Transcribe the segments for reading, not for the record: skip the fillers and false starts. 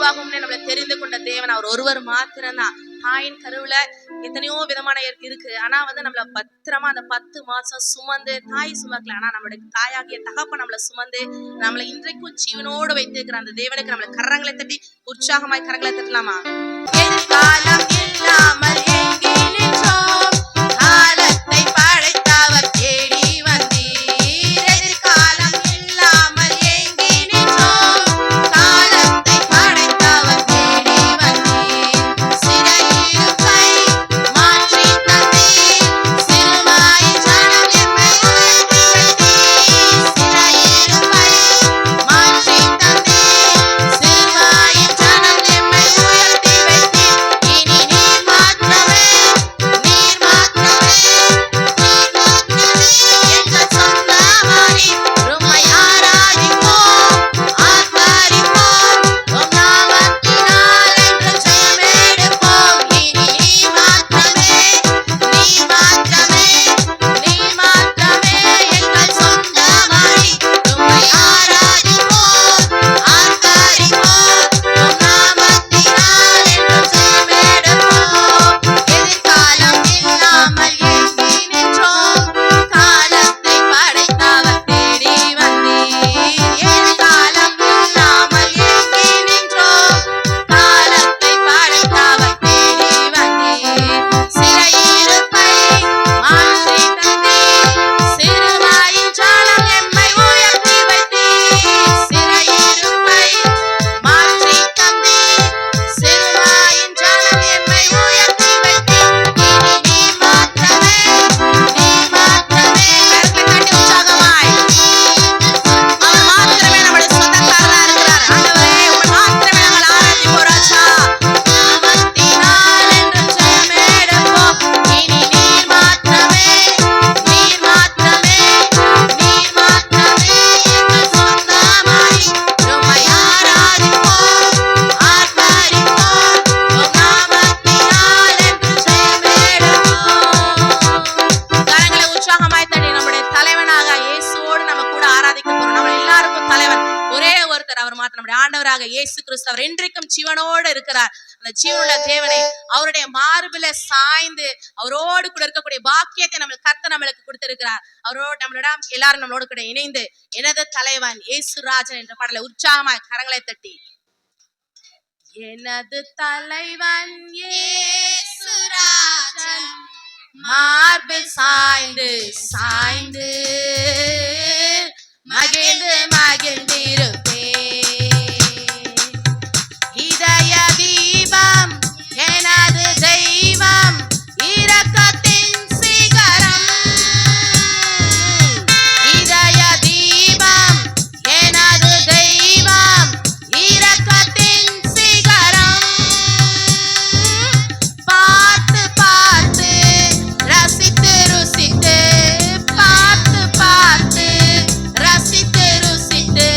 உருவாகும்னு நம்மளை தெரிந்து கொண்ட தேவன் அவர் ஒருவர் மாத்திரம்தான். தாயின் கருவுல எத்தனையோ விதமான இருக்கு. ஆனா நம்மள பத்திரமா அந்த 10 மாசம் சுமந்து தாய் சுமக்கல, ஆனா நம்மளுடைய தாயாகிய தகப்பன் நம்மளை சுமந்து நம்மளை இன்றைக்கும் ஜீவனோடு வைத்திருக்கிற அந்த தேவனுக்கு நம்மள கரங்களை தட்டி உற்சாகமாய் கரங்களை தட்டலாமா? எதிர்காலம் இல்லாமல் எங்கே நின்றோம், காலத்தை படைத்தவர் தேடி வந்தீர். எதிர்காலம் இல்லாமல் எங்கே நின்றோம், காலத்தை படைத்தவர் தேடி வந்தீர். சிறையிருப்பை மாற்றி தந்தீர், சிறுமாயின் ஜனம் எம்மை உயர்த்தி வைத்தீர். சிறையிருப்பை மாற்றி தந்தீர், சிறுமாயின் ஜனம் எம்மை உயர்த்தி வைத்தீர். இனி நீர் மாத்திரமே, நீர் மாத்திரமே, நீர் மாத்திரமே எங்கள் சொந்தமானி. உம்மை ஆராதிப்போம், ஆர்ப்பரிப்போம், உம் நாமத்தினால் என்று ஜெயமெடுப்போம். இனி நீர் மாத்திரமே, நீர் மாத்திரமே, நீர் மாத்திரமே எங்கள் சொந்தமானி. உம்மை ஆராதிப்போம், ஆர்ப்பரிப்போம், உம் நாமத்தினால் என்று ஜெயமெடுப்போம். எதிர்காலம் இல்லாமல் எங்கே நின்றோம், காலத்தை படைத்தவர் தேடி வந்தீர். எதிர்காலம் இல்லாமல் எங்கே நின்றோம், காலத்தை படைத்தவர் தேடி வந்தீர். சிறையிருப்பை மாற்றி தந்தீர், சிறுமாயின் ஜனம் எம்மை உயர்த்தி வைத்தீர். சிறையிருப்பை மாற்றி தந்தீர், சிறுமாயின் ஜனம் எம்மை உயர்த்தி வைத்தீர். இனி நீர் மாத்திரமே, நீர் மாத்திரமே கரங்களை தட்டி உற்சாகமாய் அவர் மாத்திரமே நம்முடைய சொந்தக்காரரா இருக்கிறார். ஆண்டவரே உம்மை மாத்திரமே நாங்கள் ஆராதிப்போம் ராஜா. நாமத்தினால் என்று ஜெயமெடுப்போம். இனி நீர் மாத்திரமே, நீர் மாத்திரமே, நீர் மாத்திரமே எங்கள் சொந்தமானி. உம்மை ஆராதிப்போம், ஆர்ப்பரிப்போம், உம் நாமத்தினால் என்று ஜெயமெடுப்போம். கரங்களை உற்சாகமாய் தட்டி நம்முடைய தலைவனாக இயேசுவோடு நம்ம கூட ஆராதிக்க போறோம். நம்ம எல்லாருக்கும் தலைவன் ஒரே ஒருத்தர், அவர் மாத்திரம் நம்முடைய ஆண்டவராக இயேசு கிறிஸ்து. அவர் இன்றைக்கும் ஜீவனோடு இருக்கிறார். அந்த ஜீவனுள்ள தேவனை அவருடைய மார்பில சாய்ந்து அவரோடு கூட இருக்கக்கூடிய பாக்கியத்தை கர்த்தர் நம்மளுக்கு கொடுத்திருக்கிறார். அவரோடு நம்மளிடம் எல்லாரும் நம்மளோடு கூட இணைந்து எனது தலைவன் இயேசுராஜன் என்ற பாடலை உற்சாகமாய் கரங்களை தட்டி எனது தலைவன் இயேசுராஜன் மார்பில் சாய்ந்து சாய்ந்து மகிழ்ந்து மகிழ்ந்திருப்பேன். இதய தீபம் எனது தெய்வம், இரக்கத்தின் சிகரம். இதய தீபம் எனது தெய்வம், இரக்கத்தின் சிகரம். பார்த்து பார்த்து ரசித்து ருசித்து, பார்த்து பார்த்து ரசித்து ருசித்து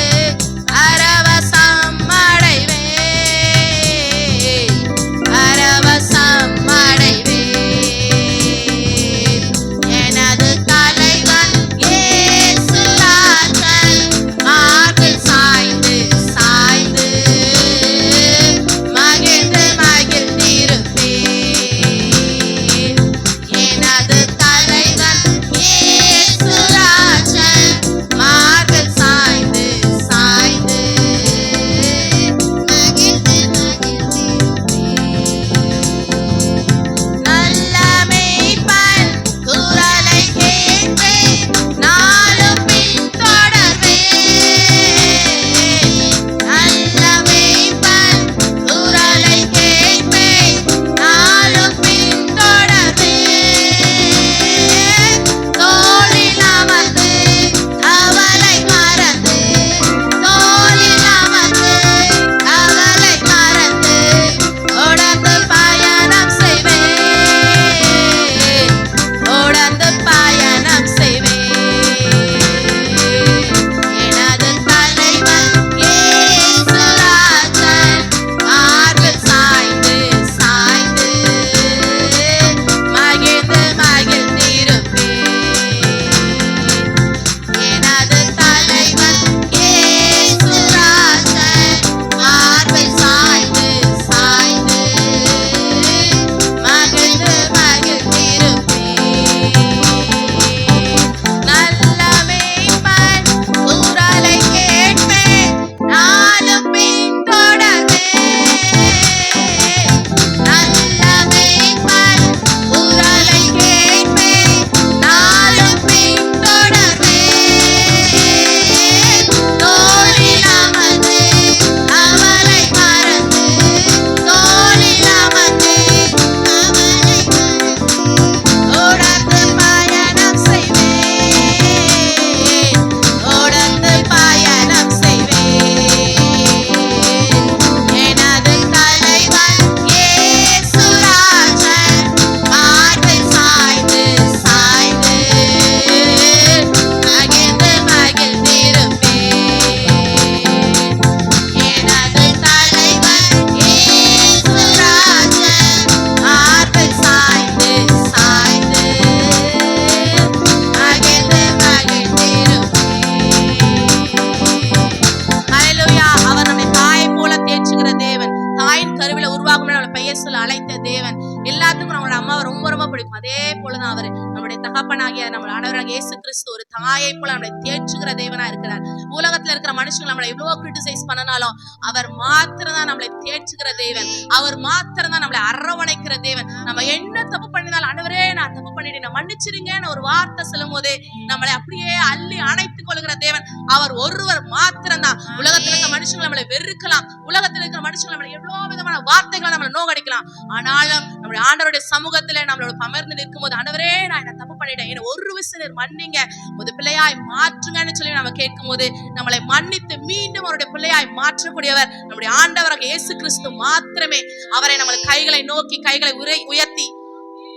நம்ம ஆண்டவராக இயேசு கிறிஸ்து ஒரு தாயை போல நம்மளை தேற்றுகிற தேவனா இருக்கிறார். உலகத்துல இருக்கிற மனுஷங்க நம்மளை எவ்வளவு கிரிட்டிசைஸ் பண்ணனாலும் அவர் மாத்திரம் தான் நம்மளை தேற்றுகிற தேவன். அவர் மாத்திரம் தான் நம்மளை அரவணைக்கிற தேவன். நம்ம என்ன தப்பு பண்ணினாலும் ஆண்டவரே நான் தப்பு பண்ணிட்டேன் நான் மன்னிச்சிருங்கன்னு ஒரு வார்த்தை சொல்லும் போது நம்மளை அப்படியே அள்ளி அணைத்துக் கொள்கிற தேவன் அவர் ஒருவர் மாத்திரம் தான். உலகத்துல இருக்கிற மனுஷங்க நம்மளை வெறுக்கலாம், உலகத்துல இருக்கிற மனுஷங்க நம்மளை எவ்வளவு விதமான வார்த்தைகளை நம்மளை நோகடிக்கலாம். ஆனாலும் நம்மளுடைய ஆண்டவருடைய சமூகத்துல நம்மளோட அமர்ந்து நிற்கும் போது ஆண்டவரே நான் என்ன தப்பு பண்ணிட்டேன், என்ன ஒரு விசனர் மன்னிங்க, ஒரு பிள்ளையாய் மாற்றுங்கன்னு சொல்லி நம்ம கேட்கும் போது நம்மளை மன்னித்து மீண்டும் அவருடைய பிள்ளையாய் மாற்றக்கூடியவர் நம்முடைய ஆண்டவராக இயேசு கிறிஸ்து மாத்திரமே. அவரை நம்ம கைகளை நோக்கி கைகளை உயர்த்தி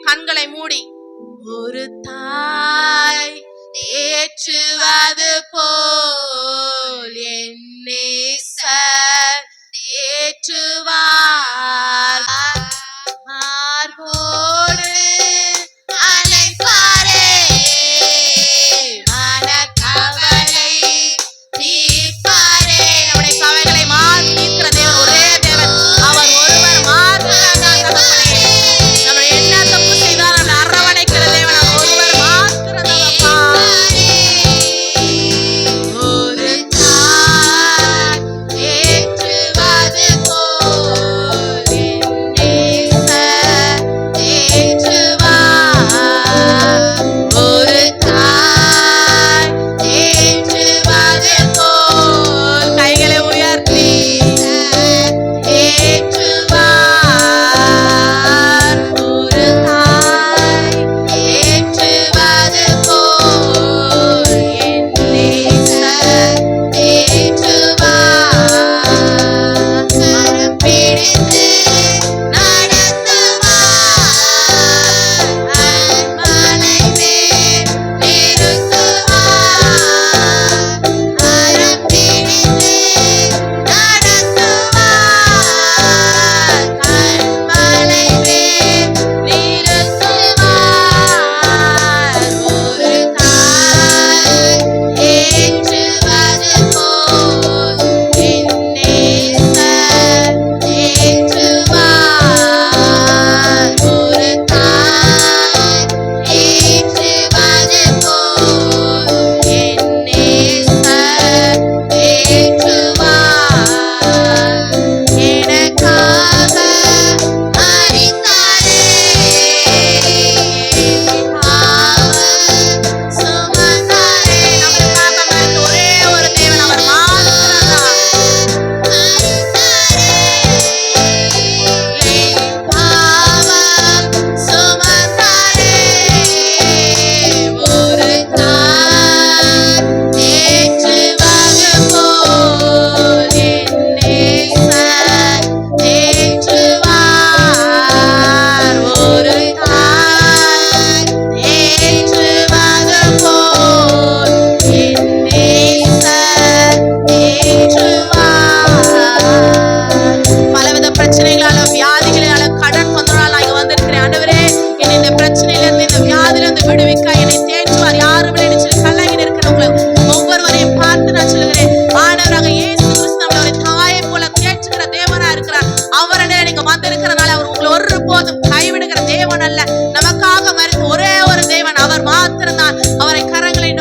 கண்களை மூடி ஒரு தாய் தேற்றுவது போல் என் நேசர் தேற்றுவார். மார்போடு அணைப்பாரே மனக்கவலை தீர்ப்பாரே. நம்முடைய கவலைகளை தீர்க்கிற தேவன் ஒரே தேவன், அவர் ஒருவர் மாத்திரம் தான் தகப்பனே. நம்ம என்ன தப்பு செய்தாலும் நம்மை அரவணைக்கிற தேவன் அவர் ஒருவர் மாத்திரம் தகப்பா. ஒரு தாய் தேற்றுவது போல் என் நேசர் தேற்றுவார். ஒரு தாய் தேற்றுவது போல் கைகளை உயர்த்தி தேற்றுவார். ஒரு தாய் தேற்றுவது போல் என் நேசர் தேற்றுவார். கரம் பிடித்து நடத்துவார், அன்மலை மேல் நிறுத்துவார். கரம் பிடித்து நடத்துவார், கன்மலை மேல் நிறுத்துவார். ஒரு தாய் தேற்றுவது போல் என் நேசர் தேற்றுவார். ஒரு தாய் தேற்றுவது போல் என் நேசர் தேற்றுவார். எனக்காக மரித்தாரே, பாவம் சுமந்தாரே. நம்மளுக்காக மரித்த ஒரே ஒரு தேவன் அவர் மாத்திரம்தான். பாவம் சுமந்தாரே. ஒரு தாய் தேற்றுவது போல் என் நேசர் தேற்றுவார். ஒரு தாய் தேற்றுவது போல் என் நேசர் தேற்றுவார். பலவித பிரச்சனைகளால வியாதிகளால கடன் தொந்தரவால இங்க வந்திருக்கிறேன். ஆண்டவரே என்னை இந்த பிரச்சனையில இருந்து இந்த வியாதியில இருந்து விடுவிக்க என்னை தேற்றுவார். யாரும் இல்லைன்னு சொல்லி கலங்கி இருக்கிறவங்களை ஒவ்வொருவரையும் பார்த்து நான் சொல்லுகிறேன், ஆண்டவராக இயேசு கிறிஸ்து நம்மளை ஒரு தாயை போல தேற்றுகிற தேவனா இருக்கிறார். அவரிடம் நீங்க வந்திருக்கிறனால அவர் உங்களை ஒருபோதும் கைவிடுகிற தேவன் அல்ல. நமக்காக மரித்த ஒரே ஒரு தேவன் அவர் மாத்திரம்தான். அவரை கரங்களை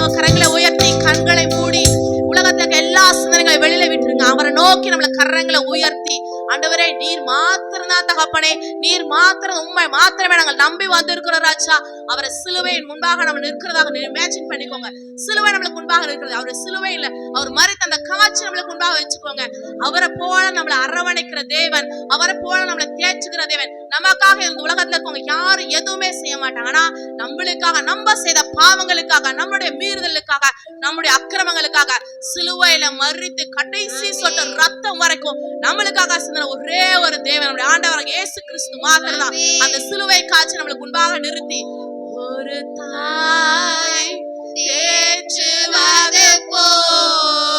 உயர்த்தி கண்களை மூடி உலகத்துக்கு எல்லா சிந்தனைகளை வெளியில விட்டுருங்க. அவரை நோக்கி நம்மள கரங்களை உயர்த்தி ஆண்டவரே நீர் மாத்திரம் தான் தகப்பனே, நீர் மாத்திரம் உண்மை மாத்திரமே நாங்கள் நம்பி வந்திருக்கிறோம் ராஜா. அவரை சிலுவையின் முன்பாக நம்ம நிற்கிறதாக இமேஜின் பண்ணிக்கோங்க. சிலுவை நம்மளுக்கு முன்பாக இருக்கிறது, அவர் சிலுவை இல்ல, அவர் மரித்த அந்த காட்சி நம்மளுக்கு முன்பாக வச்சுக்கோங்க. அவரை போல நம்மளை அரவணைக்கிற தேவன், அவரை போல நம்மளை தேற்றுகிற தேவன். நமக்காக இந்த உலகத்துல இருக்கவங்க யாரும் எதுவுமே செய்ய மாட்டாங்க. ஆனா நம்மளுக்காக நம்ம செய்த பாவங்களுக்காக, நம்மளுடைய மீறுதலுக்காக, நம்முடைய அக்கிரமங்களுக்காக சிலுவையில மரித்து கடைசி சொட்ட ரத்தம் வரைக்கும் நம்மளுக்காக ஒரே ஒரு தேவன் நம்முடைய ஆண்டவராக இயேசு கிறிஸ்து மாத்திரம் தான். அந்த சிலுவை காட்சி நம்மளுக்கு முன்பாக நிறுத்தி ஒரு தாய் தேற்றுவது போல்